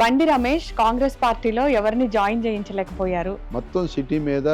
బండి రమేష్ కాంగ్రెస్ పార్టీలో ఎవరిని జాయిన్ చేయించలేకపోయారు. మొత్తం సిటీ మీద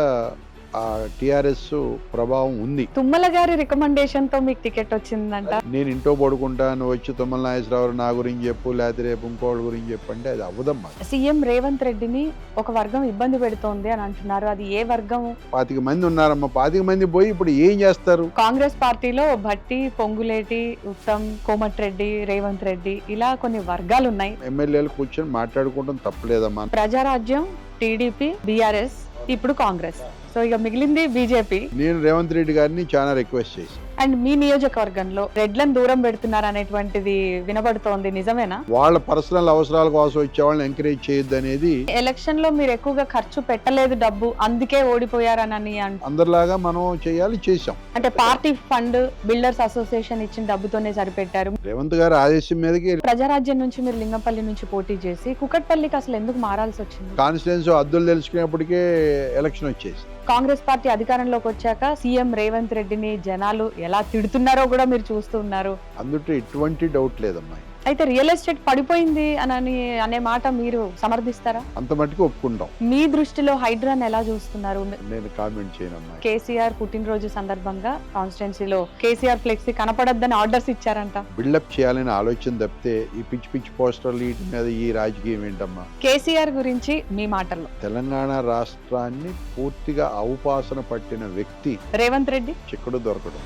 ఆ టీఆర్ఎస్ ప్రభావం ఉంది. తుమ్మల గారి రికమెండేషన్ తో మీకు టికెట్ వచ్చిందంట. నేను ఇంట్లో పడుకుంటాను, వచ్చి తుమ్మల నాగేశ్వరరావు నా గురించి చెప్పు, లేకపోతే రేపు ఇంకోళ్ళ గురించి చెప్పు అంటే అది అవ్వదమ్మా. సీఎం రేవంత్ రెడ్డిని ఒక వర్గం ఇబ్బంది పెడుతోంది అని అంటున్నారు. అది ఏ వర్గం? 25 మంది ఉన్నారమ్మా. 25 మంది పోయి ఇప్పుడు ఏం చేస్తారు? కాంగ్రెస్ పార్టీలో భట్టి, పొంగులేటి, ఉత్తమ్, కోమటిరెడ్డి, రేవంత్ రెడ్డి ఇలా కొన్ని వర్గాలు ఉన్నాయి. ఎమ్మెల్యేలు కూర్చొని మాట్లాడుకోవడం తప్పలేదమ్మా. ప్రజారాజ్యం, టీడీపీ, బీఆర్ఎస్, ఇప్పుడు కాంగ్రెస్. సో ఇక మిగిలింది బీజేపీ. నేను రేవంత్ రెడ్డి గారిని చాలా రిక్వెస్ట్ చేసి, అండ్ మీ నియోజకవర్గంలో రెడ్లను దూరం పెడుతున్నారు అనేటువంటిది వినబడుతోంది, నిజమేనా? వాళ్ళ పర్సనల్ అవసరాల కోసం వచ్చే వాళ్ళని ఎంకరేజ్ చేయొద్దు అనేది. ఎలక్షన్ లో మీరు ఎక్కువగా ఖర్చు పెట్టలేదు డబ్బు, అందుకే ఓడిపోయారని అందరిలాగా మనం చేసాం. అంటే పార్టీ ఫండ్, బిల్డర్స్ అసోసియేషన్ ఇచ్చిన డబ్బుతోనే సరిపెట్టారు. రేవంత్ గారి ఆదేశం మీదకి ప్రజారాజ్యం నుంచి మీరు లింగంపల్లి నుంచి పోటీ చేసి కుకట్పల్లికి అసలు ఎందుకు మారాల్సి వచ్చింది? కాన్స్టిట్యున్సీ అద్దులు తెలుసుకునేప్పటికే ఎలక్షన్ వచ్చేసి కాంగ్రెస్ పార్టీ అధికారంలోకి వచ్చాక సీఎం రేవంత్ రెడ్డిని జనాలు ఎలా తిడుతున్నారో కూడా మీరు చూస్తూ ఉన్నారు. అందులో ఎటువంటి డౌట్ లేదమ్మా. అయితే రియల్ ఎస్టేట్ పడిపోయింది అనే మాట మీరు సమర్థిస్తారా? అంత మట్టుకు ఒప్పుకుంటాం. మీ దృష్టిలో హైడ్రాన్ ఎలా చూస్తున్నారు? నేను కామెంట్ చేయనమ్మా. కేసీఆర్ పుట్టినరోజు సందర్భంగా కాన్స్టిట్యున్సీలో కేసీఆర్ ఫ్లెక్సీ కనపడొద్దని ఆర్డర్స్ ఇచ్చారంట. బిల్డప్ చేయాలని ఆలోచన తప్పితే ఈ పిచ్చి పిచ్చి పోస్టర్లు వీటి మీద ఈ రాజకీయం ఏంటమ్మా? కేసీఆర్ గురించి మీ మాటల్లో. తెలంగాణ రాష్ట్రాన్ని పూర్తిగా ఔపాసన పట్టిన వ్యక్తి రేవంత్ రెడ్డి చిక్కడు దొరకడు.